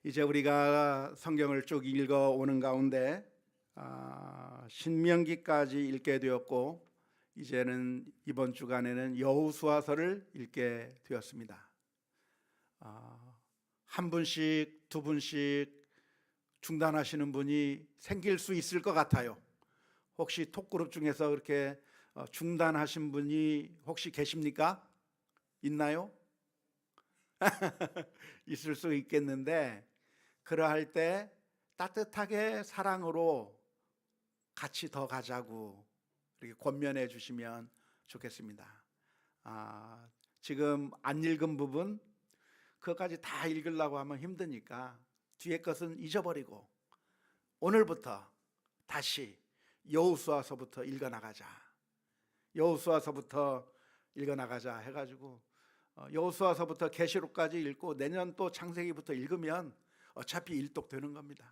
이제 우리가 성경을 쭉 읽어 오는 가운데 신명기까지 읽게 되었고, 이제는 이번 주간에는 여호수아서를 읽게 되었습니다. 한 분씩 두 분씩 중단하시는 분이 생길 수 있을 것 같아요. 혹시 톡그룹 중에서 그렇게 중단하신 분이 혹시 계십니까? 있나요? 있을 수 있겠는데, 그러할 때 따뜻하게 사랑으로 같이 더 가자고 이렇게 권면해 주시면 좋겠습니다. 지금 안 읽은 부분 그것까지 다 읽으려고 하면 힘드니까 뒤에 것은 잊어버리고 오늘부터 다시 여호수아서부터 읽어나가자, 여호수아서부터 읽어나가자 해가지고 여호수아서부터 계시록까지 읽고 내년 또 창세기부터 읽으면 어차피 일독 되는 겁니다.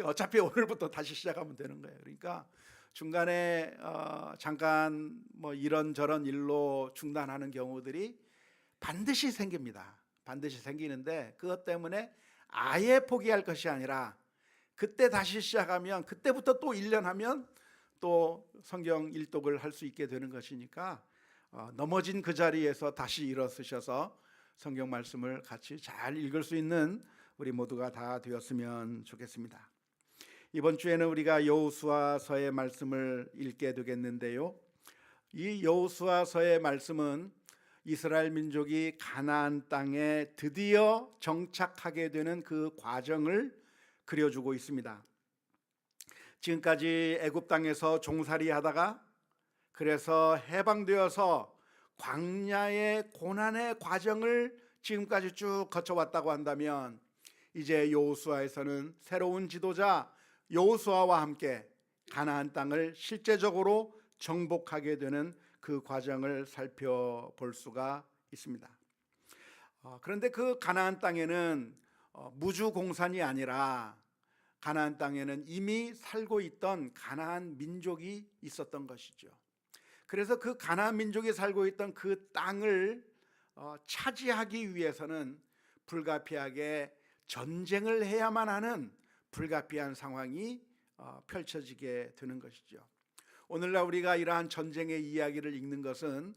어차피 오늘부터 다시 시작하면 되는 거예요. 그러니까 중간에 잠깐 뭐 이런저런 일로 중단하는 경우들이 반드시 생깁니다. 반드시 생기는데 그것 때문에 아예 포기할 것이 아니라 그때 다시 시작하면 그때부터 또 1년 하면 또 성경 일독을 할 수 있게 되는 것이니까 넘어진 그 자리에서 다시 일어서셔서 성경 말씀을 같이 잘 읽을 수 있는 우리 모두가 다 되었으면 좋겠습니다. 이번 주에는 우리가 여호수아서의 말씀을 읽게 되겠는데요, 이 여호수아서의 말씀은 이스라엘 민족이 가나안 땅에 드디어 정착하게 되는 그 과정을 그려주고 있습니다. 지금까지 애굽 땅에서 종살이 하다가 그래서 해방되어서 광야의 고난의 과정을 지금까지 쭉 거쳐왔다고 한다면, 이제 여호수아에서는 새로운 지도자 여호수아와 함께 가나안 땅을 실제적으로 정복하게 되는 그 과정을 살펴볼 수가 있습니다. 그런데 그 가나안 땅에는 무주공산이 아니라 가나안 땅에는 이미 살고 있던 가나안 민족이 있었던 것이죠. 그래서 그 가나안 민족이 살고 있던 그 땅을 차지하기 위해서는 불가피하게 전쟁을 해야만 하는 불가피한 상황이 펼쳐지게 되는 것이죠. 오늘날 우리가 이러한 전쟁의 이야기를 읽는 것은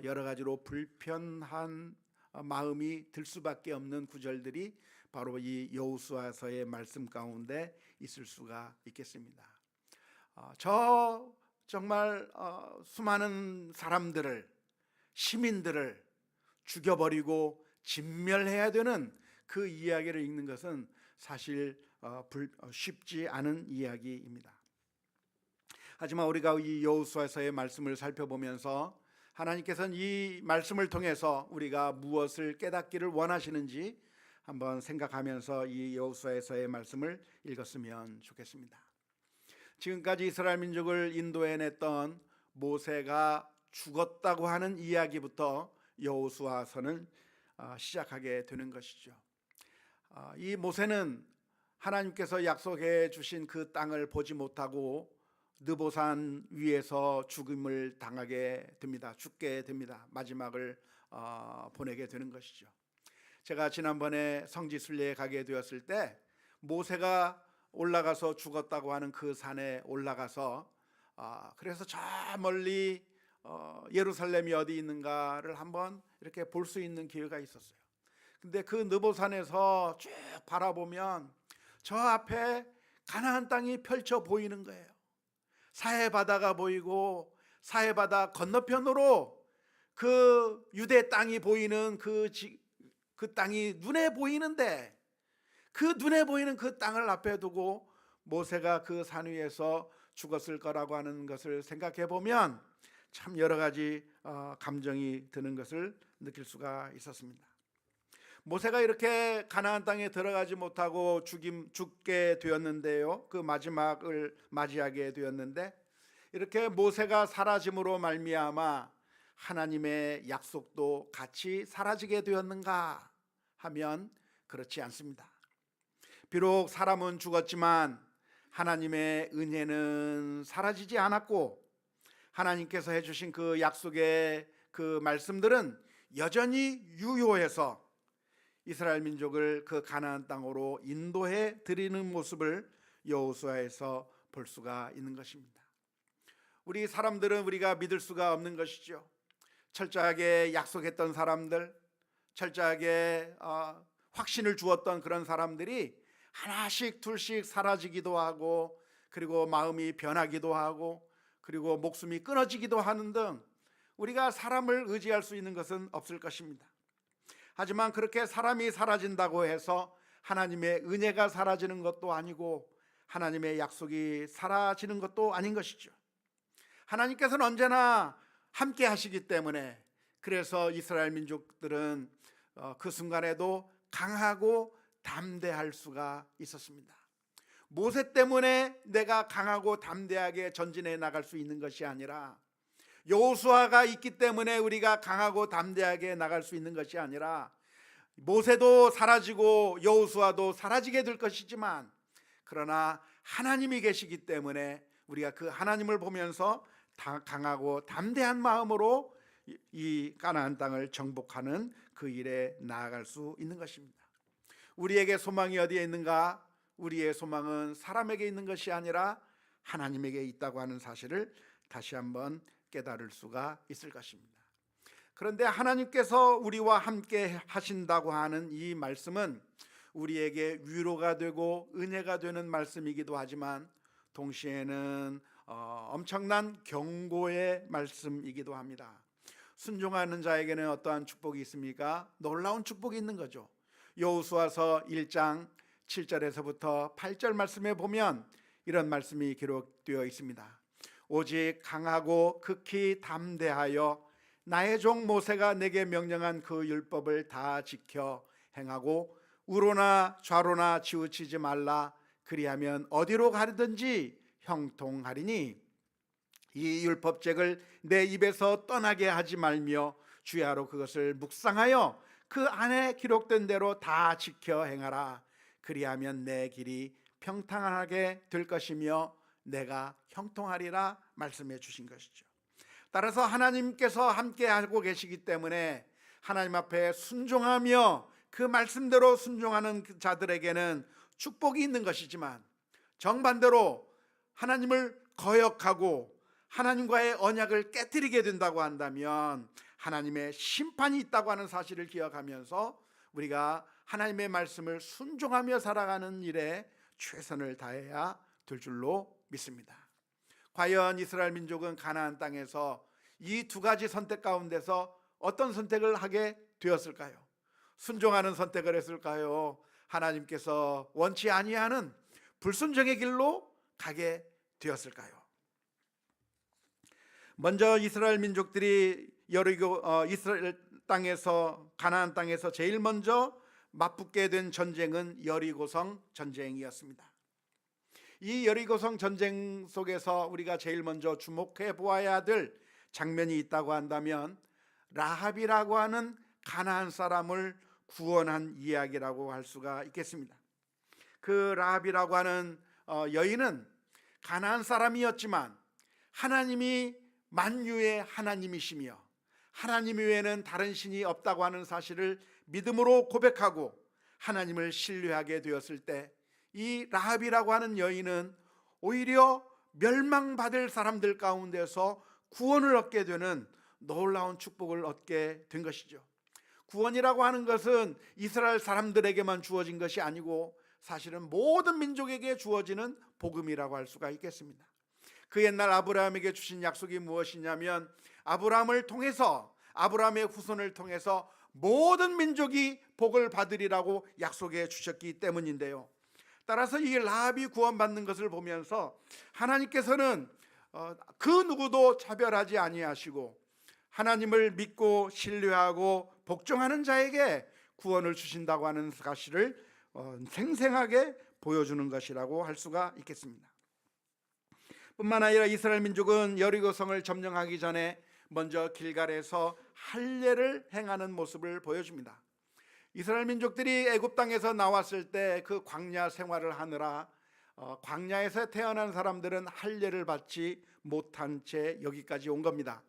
여러 가지로 불편한 마음이 들 수밖에 없는 구절들이 바로 이 여호수아서의 말씀 가운데 있을 수가 있겠습니다. 저 정말 수많은 사람들을, 시민들을 죽여버리고 진멸해야 되는 그 이야기를 읽는 것은 사실 쉽지 않은 이야기입니다. 하지만 우리가 이 여호수아서의 말씀을 살펴보면서 하나님께서는 이 말씀을 통해서 우리가 무엇을 깨닫기를 원하시는지 한번 생각하면서 이 여호수아서의 말씀을 읽었으면 좋겠습니다. 지금까지 이스라엘 민족을 인도해냈던 모세가 죽었다고 하는 이야기부터 여호수아서는 시작하게 되는 것이죠. 이 모세는 하나님께서 약속해 주신 그 땅을 보지 못하고 느보산 위에서 죽음을 당하게 됩니다. 죽게 됩니다. 마지막을 보내게 되는 것이죠. 제가 지난번에 성지순례에 가게 되었을 때 모세가 올라가서 죽었다고 하는 그 산에 올라가서 그래서 저 멀리 예루살렘이 어디 있는가를 한번 이렇게 볼 수 있는 기회가 있었어요. 근데 그 느보산에서 쭉 바라보면 저 앞에 가나안 땅이 펼쳐 보이는 거예요. 사해 바다가 보이고 사해 바다 건너편으로 그 유대 땅이 보이는 그 땅이 눈에 보이는데, 그 눈에 보이는 그 땅을 앞에 두고 모세가 그 산 위에서 죽었을 거라고 하는 것을 생각해 보면 참 여러 가지 감정이 드는 것을 느낄 수가 있었습니다. 모세가 이렇게 가나안 땅에 들어가지 못하고 죽게 되었는데요, 그 마지막을 맞이하게 되었는데, 이렇게 모세가 사라짐으로 말미암아 하나님의 약속도 같이 사라지게 되었는가 하면 그렇지 않습니다. 비록 사람은 죽었지만 하나님의 은혜는 사라지지 않았고, 하나님께서 해주신 그 약속의 그 말씀들은 여전히 유효해서 이스라엘 민족을 그 가나안 땅으로 인도해 드리는 모습을 여호수아에서 볼 수가 있는 것입니다. 우리 사람들은 우리가 믿을 수가 없는 것이죠. 철저하게 약속했던 사람들, 철저하게 확신을 주었던 그런 사람들이 하나씩 둘씩 사라지기도 하고, 그리고 마음이 변하기도 하고, 그리고 목숨이 끊어지기도 하는 등 우리가 사람을 의지할 수 있는 것은 없을 것입니다. 하지만 그렇게 사람이 사라진다고 해서 하나님의 은혜가 사라지는 것도 아니고 하나님의 약속이 사라지는 것도 아닌 것이죠. 하나님께서는 언제나 함께 하시기 때문에, 그래서 이스라엘 민족들은 그 순간에도 강하고 담대할 수가 있었습니다. 모세 때문에 내가 강하고 담대하게 전진해 나갈 수 있는 것이 아니라, 여호수아가 있기 때문에 우리가 강하고 담대하게 나갈 수 있는 것이 아니라, 모세도 사라지고 여호수아도 사라지게 될 것이지만, 그러나 하나님이 계시기 때문에 우리가 그 하나님을 보면서 강하고 담대한 마음으로 이 가나안 땅을 정복하는 그 일에 나아갈 수 있는 것입니다. 우리에게 소망이 어디에 있는가? 우리의 소망은 사람에게 있는 것이 아니라 하나님에게 있다고 하는 사실을 다시 한번 깨달을 수가 있을 것입니다. 그런데 하나님께서 우리와 함께 하신다고 하는 이 말씀은 우리에게 위로가 되고 은혜가 되는 말씀이기도 하지만, 동시에는 엄청난 경고의 말씀이기도 합니다. 순종하는 자에게는 어떠한 축복이 있습니까? 놀라운 축복이 있는 거죠. 여호수아서 1장 7절에서부터 8절 말씀에 보면 이런 말씀이 기록되어 있습니다. 오직 강하고 극히 담대하여 나의 종 모세가 내게 명령한 그 율법을 다 지켜 행하고 우로나 좌로나 치우치지 말라. 그리하면 어디로 가든지 형통하리니 이 율법책을 내 입에서 떠나게 하지 말며 주야로 그것을 묵상하여 그 안에 기록된 대로 다 지켜 행하라. 그리하면 내 길이 평탄하게 될 것이며 내가 형통하리라 말씀해 주신 것이죠. 따라서 하나님께서 함께 하고 계시기 때문에 하나님 앞에 순종하며 그 말씀대로 순종하는 자들에게는 축복이 있는 것이지만, 정반대로 하나님을 거역하고 하나님과의 언약을 깨뜨리게 된다고 한다면 하나님의 심판이 있다고 하는 사실을 기억하면서 우리가 하나님의 말씀을 순종하며 살아가는 일에 최선을 다해야 될 줄로 믿습니다. 과연 이스라엘 민족은 가나안 땅에서 이 두 가지 선택 가운데서 어떤 선택을 하게 되었을까요? 순종하는 선택을 했을까요? 하나님께서 원치 아니하는 불순종의 길로 가게 되었을까요? 먼저 이스라엘 민족들이 이스라엘 땅에서, 가나안 땅에서 제일 먼저 맞붙게 된 전쟁은 여리고성 전쟁이었습니다. 이 여리고성 전쟁 속에서 우리가 제일 먼저 주목해 보아야 될 장면이 있다고 한다면, 라합이라고 하는 가나안 사람을 구원한 이야기라고 할 수가 있겠습니다. 그 라합이라고 하는 여인은 가나안 사람이었지만 하나님이 만유의 하나님이시며 하나님 외에는 다른 신이 없다고 하는 사실을 믿음으로 고백하고 하나님을 신뢰하게 되었을 때, 이 라합이라고 하는 여인은 오히려 멸망받을 사람들 가운데서 구원을 얻게 되는 놀라운 축복을 얻게 된 것이죠. 구원이라고 하는 것은 이스라엘 사람들에게만 주어진 것이 아니고 사실은 모든 민족에게 주어지는 복음이라고 할 수가 있겠습니다. 그 옛날 아브라함에게 주신 약속이 무엇이냐면, 아브라함을 통해서, 아브라함의 후손을 통해서 모든 민족이 복을 받으리라고 약속해 주셨기 때문인데요. 따라서 이 라합이 구원받는 것을 보면서 하나님께서는 그 누구도 차별하지 아니하시고 하나님을 믿고 신뢰하고 복종하는 자에게 구원을 주신다고 하는 사실을 생생하게 보여주는 것이라고 할 수가 있겠습니다. 뿐만 아니라 이스라엘 민족은 여리고성을 점령하기 전에 먼저 길갈에서 할례를 행하는 모습을 보여줍니다. 이스라엘 민족들이 애굽 땅에서 나왔을 때 그 광야 생활을 하느라 광야에서 태어난 사람들은 할례를 받지 못한 채 여기까지 온 겁니다.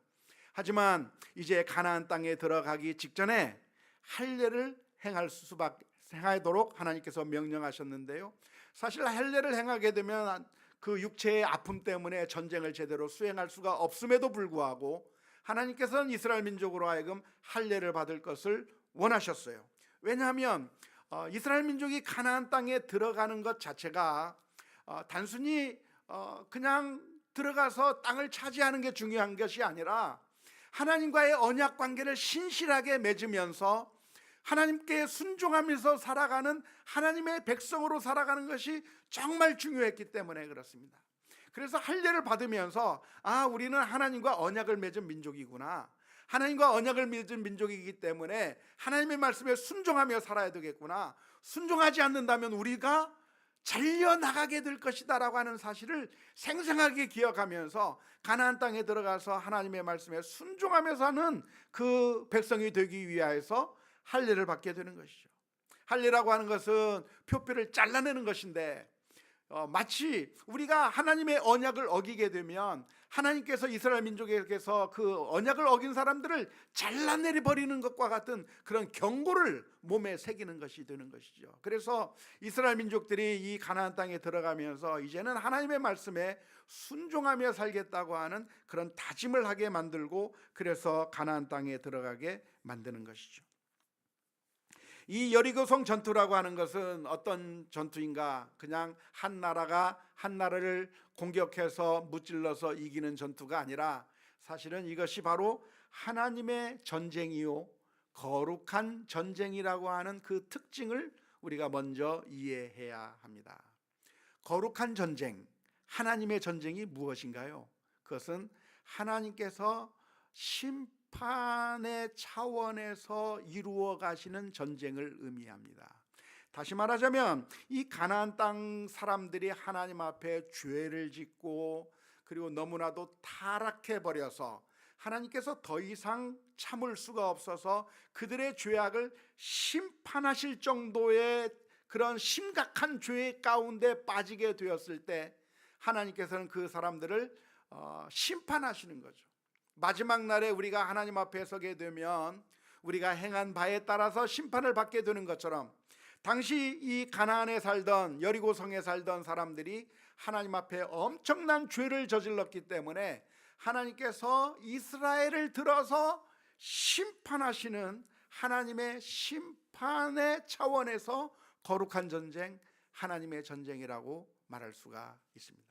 하지만 이제 가나안 땅에 들어가기 직전에 할례를 행하도록 하나님께서 명령하셨는데요. 사실 할례를 행하게 되면 그 육체의 아픔 때문에 전쟁을 제대로 수행할 수가 없음에도 불구하고 하나님께서는 이스라엘 민족으로 하여금 할례를 받을 것을 원하셨어요. 왜냐하면 이스라엘 민족이 가나안 땅에 들어가는 것 자체가 단순히 그냥 들어가서 땅을 차지하는 게 중요한 것이 아니라 하나님과의 언약 관계를 신실하게 맺으면서 하나님께 순종하면서 살아가는 하나님의 백성으로 살아가는 것이 정말 중요했기 때문에 그렇습니다. 그래서 할례를 받으면서 우리는 하나님과 언약을 맺은 민족이구나, 하나님과 언약을 맺은 민족이기 때문에 하나님의 말씀에 순종하며 살아야 되겠구나, 순종하지 않는다면 우리가 잘려나가게 될 것이다 라고 하는 사실을 생생하게 기억하면서 가나안 땅에 들어가서 하나님의 말씀에 순종하며 사는 그 백성이 되기 위하여서 할례를 받게 되는 것이죠. 할례라고 하는 것은 표피를 잘라내는 것인데 마치 우리가 하나님의 언약을 어기게 되면 하나님께서 이스라엘 민족에게서 그 언약을 어긴 사람들을 잘라내려 버리는 것과 같은 그런 경고를 몸에 새기는 것이 되는 것이죠. 그래서 이스라엘 민족들이 이 가나안 땅에 들어가면서 이제는 하나님의 말씀에 순종하며 살겠다고 하는 그런 다짐을 하게 만들고, 그래서 가나안 땅에 들어가게 만드는 것이죠. 이 여리고성 전투라고 하는 것은 어떤 전투인가? 그냥 한 나라가 한 나라를 공격해서 무찔러서 이기는 전투가 아니라 사실은 이것이 바로 하나님의 전쟁이요 거룩한 전쟁이라고 하는 그 특징을 우리가 먼저 이해해야 합니다. 거룩한 전쟁, 하나님의 전쟁이 무엇인가요? 그것은 하나님께서 심판의 차원에서 이루어 가시는 전쟁을 의미합니다. 다시 말하자면 이 가나안 땅 사람들이 하나님 앞에 죄를 짓고 그리고 너무나도 타락해 버려서 하나님께서 더 이상 참을 수가 없어서 그들의 죄악을 심판하실 정도의 그런 심각한 죄 가운데 빠지게 되었을 때 하나님께서는 그 사람들을 심판하시는 거죠. 마지막 날에 우리가 하나님 앞에 서게 되면 우리가 행한 바에 따라서 심판을 받게 되는 것처럼 당시 이 가나안에 살던 여리고성에 살던 사람들이 하나님 앞에 엄청난 죄를 저질렀기 때문에 하나님께서 이스라엘을 들어서 심판하시는 하나님의 심판의 차원에서 거룩한 전쟁, 하나님의 전쟁이라고 말할 수가 있습니다.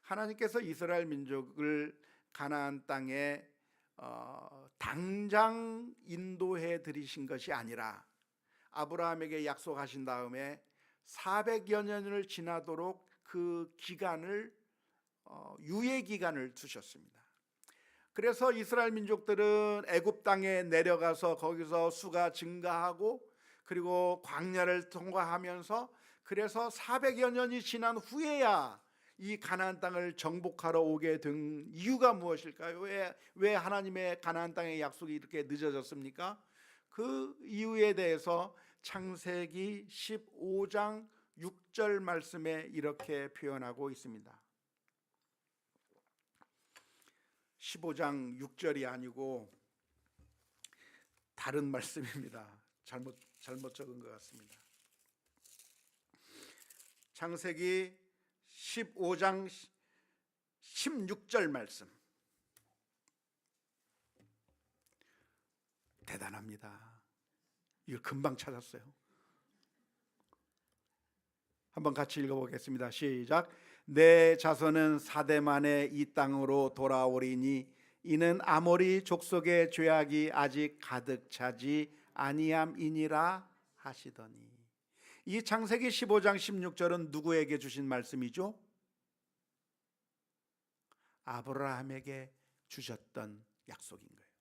하나님께서 이스라엘 민족을 가나안 땅에 당장 인도해 들이신 것이 아니라 아브라함에게 약속하신 다음에 400여 년을 지나도록 그 기간을 유예 기간을 두셨습니다. 그래서 이스라엘 민족들은 애굽 땅에 내려가서 거기서 수가 증가하고 그리고 광야를 통과하면서 그래서 400여 년이 지난 후에야 이 가나안 땅을 정복하러 오게 된 이유가 무엇일까요? 왜 하나님의 가나안 땅의 약속이 이렇게 늦어졌습니까? 그 이유에 대해서 창세기 15장 6절 말씀에 이렇게 표현하고 있습니다. 15장 6절이 아니고 다른 말씀입니다. 잘못 적은 것 같습니다. 창세기 15장 16절 말씀. 대단합니다. 이걸 금방 찾았어요. 한번 같이 읽어보겠습니다. 시작. 내 자손은 사대 만에 이 땅으로 돌아오리니 이는 아모리 족속의 죄악이 아직 가득 차지 아니함이니라 하시더니. 이 창세기 15장 16절은 누구에게 주신 말씀이죠? 아브라함에게 주셨던 약속인 거예요.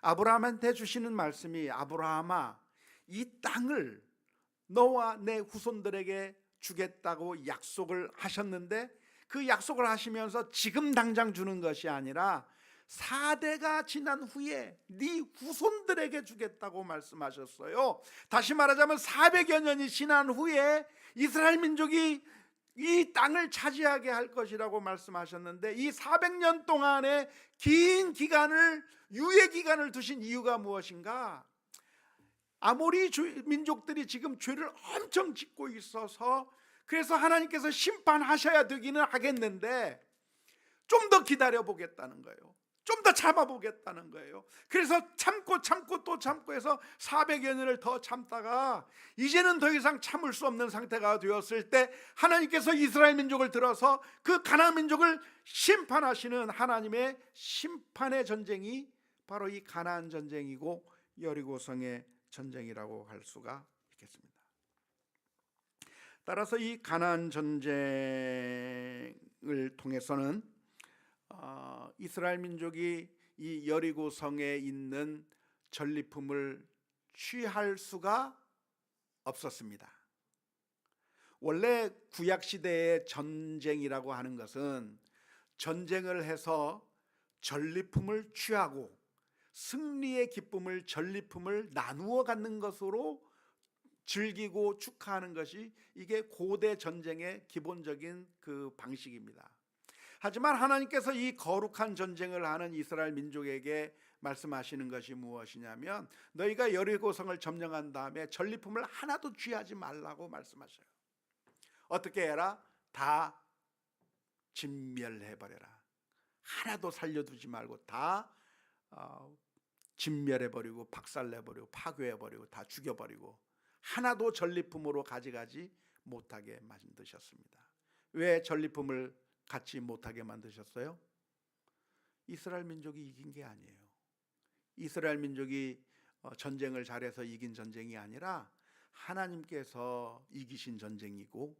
아브라함한테 주시는 말씀이 아브라함아, 이 땅을 너와 내 후손들에게 주겠다고 약속을 하셨는데 그 약속을 하시면서 지금 당장 주는 것이 아니라 4대가 지난 후에 네 후손들에게 주겠다고 말씀하셨어요. 다시 말하자면 400여 년이 지난 후에 이스라엘 민족이 이 땅을 차지하게 할 것이라고 말씀하셨는데 이 400년 동안의 긴 기간을 유예 기간을 두신 이유가 무엇인가? 아모리 민족들이 지금 죄를 엄청 짓고 있어서 그래서 하나님께서 심판하셔야 되기는 하겠는데 좀 더 기다려 보겠다는 거예요. 좀 더 참아 보겠다는 거예요. 그래서 참고 또 참고 해서 400여 년을 더 참다가 이제는 더 이상 참을 수 없는 상태가 되었을 때 하나님께서 이스라엘 민족을 들어서 그 가나안 민족을 심판하시는 하나님의 심판의 전쟁이 바로 이 가나안 전쟁이고 여리고성의 전쟁이라고 할 수가 있겠습니다. 따라서 이 가나안 전쟁을 통해서는 이스라엘 민족이 이 여리고성에 있는 전리품을 취할 수가 없었습니다. 원래 구약 시대의 전쟁이라고 하는 것은 전쟁을 해서 전리품을 취하고 승리의 기쁨을 전리품을 나누어 갖는 것으로 즐기고 축하하는 것이 이게 고대 전쟁의 기본적인 그 방식입니다. 하지만 하나님께서 이 거룩한 전쟁을 하는 이스라엘 민족에게 말씀하시는 것이 무엇이냐면 너희가 여리고성을 점령한 다음에 전리품을 하나도 취하지 말라고 말씀하셔요. 어떻게 해라? 다 진멸해버려라. 하나도 살려두지 말고 다 진멸해버리고 박살내버리고 파괴해버리고 다 죽여버리고 하나도 전리품으로 가져가지 못하게 만드셨습니다. 왜 전리품을 갖지 못하게 만드셨어요? 이스라엘 민족이 이긴 게 아니에요. 이스라엘 민족이 전쟁을 잘해서 이긴 전쟁이 아니라 하나님께서 이기신 전쟁이고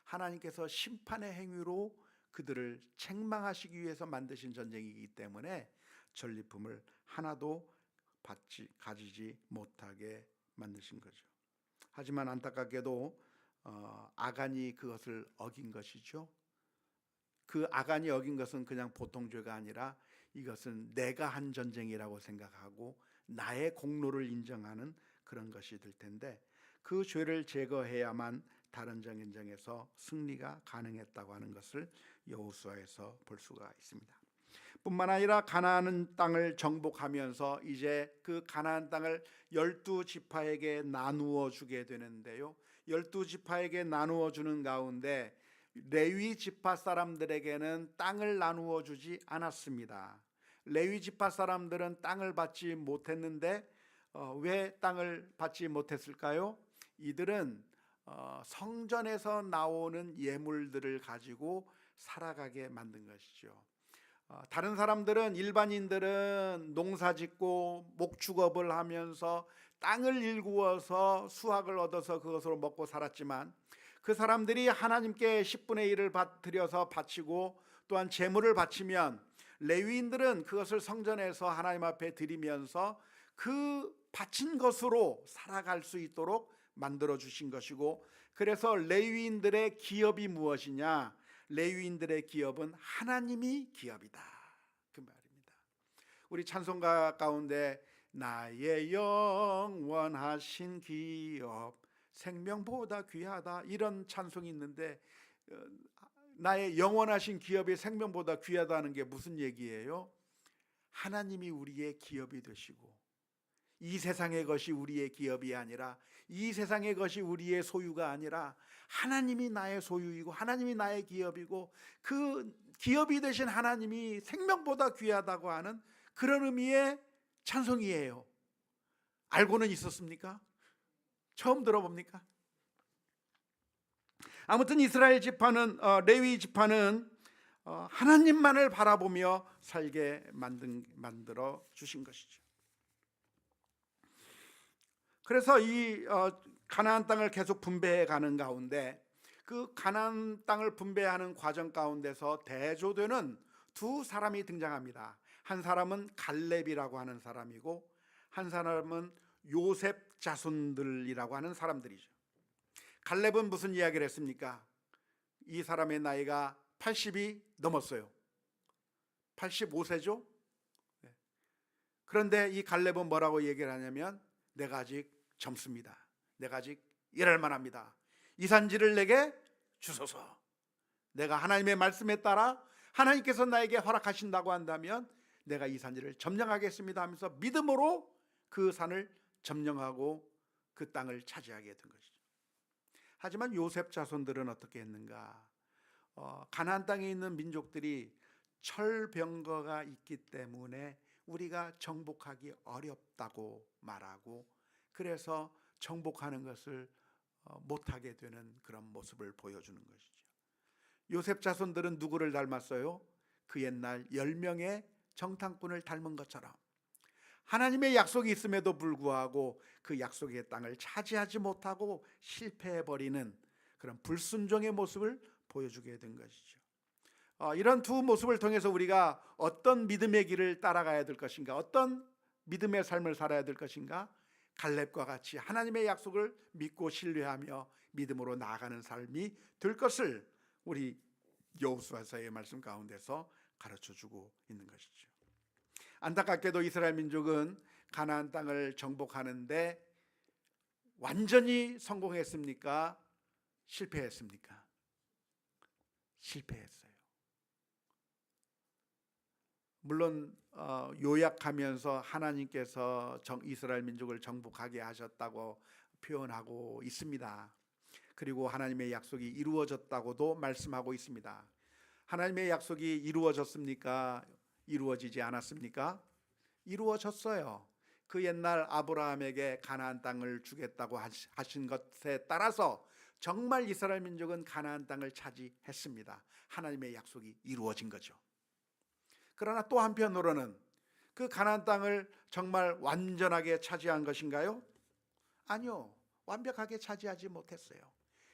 하나님께서 심판의 행위로 그들을 책망하시기 위해서 만드신 전쟁이기 때문에 전리품을 하나도 가지지 못하게 만드신 거죠. 하지만 안타깝게도 아간이 그것을 어긴 것이죠. 그 아간이 어긴 것은 그냥 보통 죄가 아니라 이것은 내가 한 전쟁이라고 생각하고 나의 공로를 인정하는 그런 것이 될 텐데 그 죄를 제거해야만 다른 전쟁에서 승리가 가능했다고 하는 것을 여호수아에서 볼 수가 있습니다. 뿐만 아니라 가나안 땅을 정복하면서 이제 그 가나안 땅을 12지파에게 나누어 주게 되는데요. 12지파에게 나누어 주는 가운데 레위 지파 사람들에게는 땅을 나누어 주지 않았습니다. 레위 지파 사람들은 땅을 받지 못했는데 왜 땅을 받지 못했을까요? 이들은 성전에서 나오는 예물들을 가지고 살아가게 만든 것이죠. 다른 사람들은 일반인들은 농사짓고 목축업을 하면서 땅을 일구어서 수확을 얻어서 그것으로 먹고 살았지만 그 사람들이 하나님께 10분의 1을 드려서 바치고 또한 제물을 바치면 레위인들은 그것을 성전에서 하나님 앞에 드리면서 그 바친 것으로 살아갈 수 있도록 만들어 주신 것이고 그래서 레위인들의 기업이 무엇이냐? 레위인들의 기업은 하나님이 기업이다 그 말입니다. 우리 찬송가 가운데 나의 영원하신 기업 생명보다 귀하다 이런 찬송이 있는데 나의 영원하신 기업이 생명보다 귀하다는 게 무슨 얘기예요? 하나님이 우리의 기업이 되시고 이 세상의 것이 우리의 기업이 아니라 이 세상의 것이 우리의 소유가 아니라 하나님이 나의 소유이고 하나님이 나의 기업이고 그 기업이 되신 하나님이 생명보다 귀하다고 하는 그런 의미의 찬송이에요. 알고는 있었습니까? 처음 들어봅니까? 아무튼 이스라엘 지파는 레위 지파는 하나님만을 바라보며 살게 만들어 주신 것이죠. 그래서 이 가나안 땅을 계속 분배해 가는 가운데 그 가나안 땅을 분배하는 과정 가운데서 대조되는 두 사람이 등장합니다. 한 사람은 갈렙이라고 하는 사람이고 한 사람은 요셉 자손들이라고 하는 사람들이죠. 갈렙은 무슨 이야기를 했습니까? 이 사람의 나이가 80이 넘었어요. 85세죠? 그런데 이 갈렙은 뭐라고 얘기를 하냐면 내가 아직 젊습니다. 내가 아직 일할 만합니다. 이 산지를 내게 주소서. 내가 하나님의 말씀에 따라 하나님께서 나에게 허락하신다고 한다면 내가 이 산지를 점령하겠습니다 하면서 믿음으로 그 산을 점령하고 그 땅을 차지하게 된 것이죠. 하지만 요셉 자손들은 어떻게 했는가? 가나안 땅에 있는 민족들이 철병거가 있기 때문에 우리가 정복하기 어렵다고 말하고, 그래서 정복하는 것을 못하게 되는 그런 모습을 보여주는 것이죠. 요셉 자손들은 누구를 닮았어요? 그 옛날 10명의 정탐꾼을 닮은 것처럼 하나님의 약속이 있음에도 불구하고 그 약속의 땅을 차지하지 못하고 실패해버리는 그런 불순종의 모습을 보여주게 된 것이죠. 이런 두 모습을 통해서 우리가 어떤 믿음의 길을 따라가야 될 것인가, 어떤 믿음의 삶을 살아야 될 것인가, 갈렙과 같이 하나님의 약속을 믿고 신뢰하며 믿음으로 나아가는 삶이 될 것을 우리 여호수아서의 말씀 가운데서 가르쳐주고 있는 것이죠. 안타깝게도 이스라엘 민족은 가나안 땅을 정복하는데 완전히 성공했습니까? 실패했습니까? 실패했어요. 물론 요약하면서 하나님께서 이스라엘 민족을 정복하게 하셨다고 표현하고 있습니다. 그리고 하나님의 약속이 이루어졌다고도 말씀하고 있습니다. 하나님의 약속이 이루어졌습니까? 이루어지지 않았습니까? 이루어졌어요. 그 옛날 아브라함에게 가나안 땅을 주겠다고 하신 것에 따라서 정말 이스라엘 민족은 가나안 땅을 차지했습니다. 하나님의 약속이 이루어진 거죠. 그러나 또 한편으로는 그 가나안 땅을 정말 완전하게 차지한 것인가요? 아니요. 완벽하게 차지하지 못했어요.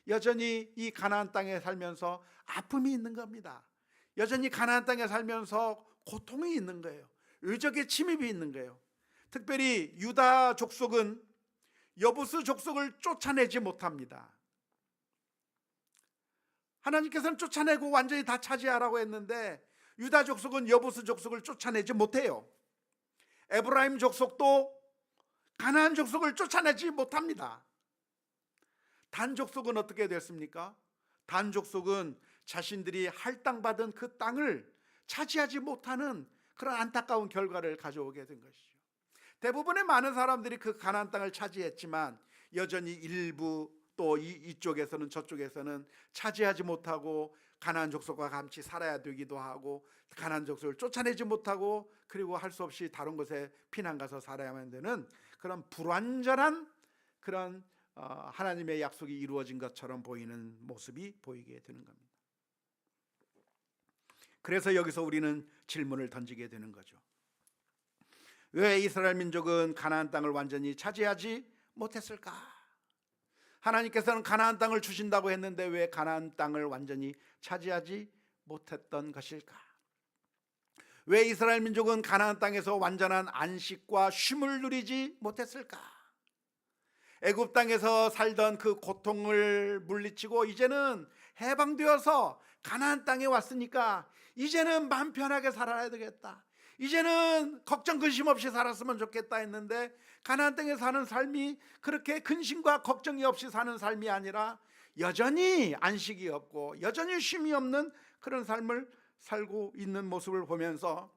여전히 이 가나안 땅에 살면서 아픔이 있는 겁니다. 여전히 가나안 땅에 살면서 고통이 있는 거예요. 의적의 침입이 있는 거예요. 특별히 유다 족속은 여부스 족속을 쫓아내지 못합니다. 하나님께서는 쫓아내고 완전히 다 차지하라고 했는데 유다 족속은 여부스 족속을 쫓아내지 못해요. 에브라임 족속도 가나안 족속을 쫓아내지 못합니다. 단 족속은 어떻게 됐습니까? 단 족속은 자신들이 할당받은 그 땅을 차지하지 못하는 그런 안타까운 결과를 가져오게 된 것이죠. 대부분의 많은 사람들이 그 가나안 땅을 차지했지만 여전히 일부 또 이쪽에서는 저쪽에서는 차지하지 못하고 가나안 족속과 같이 살아야 되기도 하고 가나안 족속을 쫓아내지 못하고 그리고 할 수 없이 다른 곳에 피난 가서 살아야만 되는 그런 불완전한 그런 하나님의 약속이 이루어진 것처럼 보이는 모습이 보이게 되는 겁니다. 그래서 여기서 우리는 질문을 던지게 되는 거죠. 왜 이스라엘 민족은 가나안 땅을 완전히 차지하지 못했을까? 하나님께서는 가나안 땅을 주신다고 했는데 왜 가나안 땅을 완전히 차지하지 못했던 것일까? 왜 이스라엘 민족은 가나안 땅에서 완전한 안식과 쉼을 누리지 못했을까? 애굽 땅에서 살던 그 고통을 물리치고 이제는 해방되어서 가나안 땅에 왔으니까 이제는 마음 편하게 살아야 되겠다, 이제는 걱정 근심 없이 살았으면 좋겠다 했는데 가나안 땅에 사는 삶이 그렇게 근심과 걱정이 없이 사는 삶이 아니라 여전히 안식이 없고 여전히 쉼이 없는 그런 삶을 살고 있는 모습을 보면서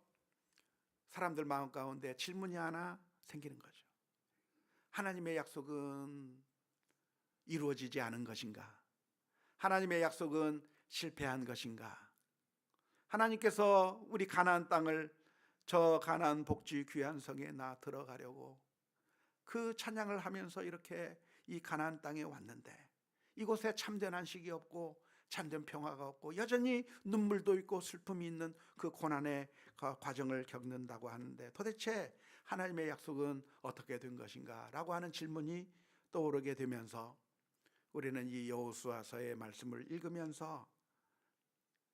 사람들 마음 가운데 질문이 하나 생기는 거죠. 하나님의 약속은 이루어지지 않은 것인가? 하나님의 약속은 실패한 것인가? 하나님께서 우리 가나안 땅을 저 가나안 복지 귀한 성에 나 들어가려고 그 찬양을 하면서 이렇게 이 가나안 땅에 왔는데 이곳에 참된 안식이 없고 참된 평화가 없고 여전히 눈물도 있고 슬픔이 있는 그 고난의 과정을 겪는다고 하는데 도대체 하나님의 약속은 어떻게 된 것인가? 라고 하는 질문이 떠오르게 되면서 우리는 이 여호수아서의 말씀을 읽으면서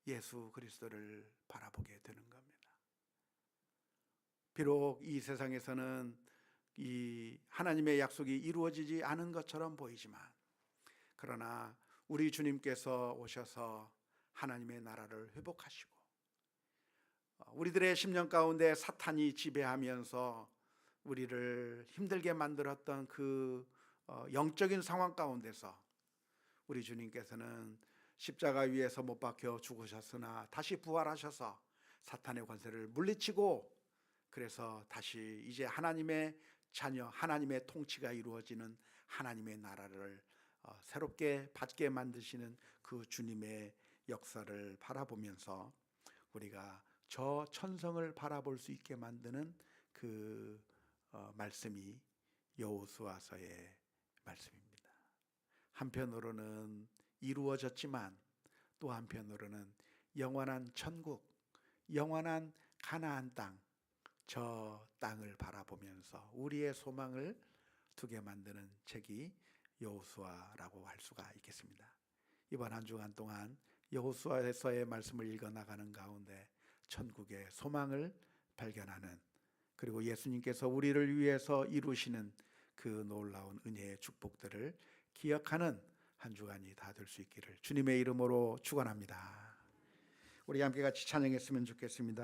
예수 그리스도를 바라보게 되는 겁니다. 비록 이 세상에서는 이 하나님의 약속이 이루어지지 않은 것처럼 보이지만 그러나 우리 주님께서 오셔서 하나님의 나라를 회복하시고 우리들의 심령 가운데 사탄이 지배하면서 우리를 힘들게 만들었던 그 영적인 상황 가운데서 우리 주님께서는 십자가 위에서 못 박혀 죽으셨으나 다시 부활하셔서 사탄의 권세를 물리치고 그래서 다시 이제 하나님의 자녀, 하나님의 통치가 이루어지는 하나님의 나라를 새롭게 받게 만드시는 그 주님의 역사를 바라보면서 우리가 저 천성을 바라볼 수 있게 만드는 그 말씀이 여호수아서의 말씀입니다. 한편으로는 이루어졌지만 또 한편으로는 영원한 천국, 영원한 가나안 땅, 저 땅을 바라보면서 우리의 소망을 두게 만드는 책이 여호수아라고 할 수가 있겠습니다. 이번 한 주간 동안 여호수아서의 말씀을 읽어 나가는 가운데 천국의 소망을 발견하는, 그리고 예수님께서 우리를 위해서 이루시는 그 놀라운 은혜의 축복들을 기억하는 한 주간이 다 될 수 있기를 주님의 이름으로 축원합니다. 우리 함께 같이 찬양했으면 좋겠습니다.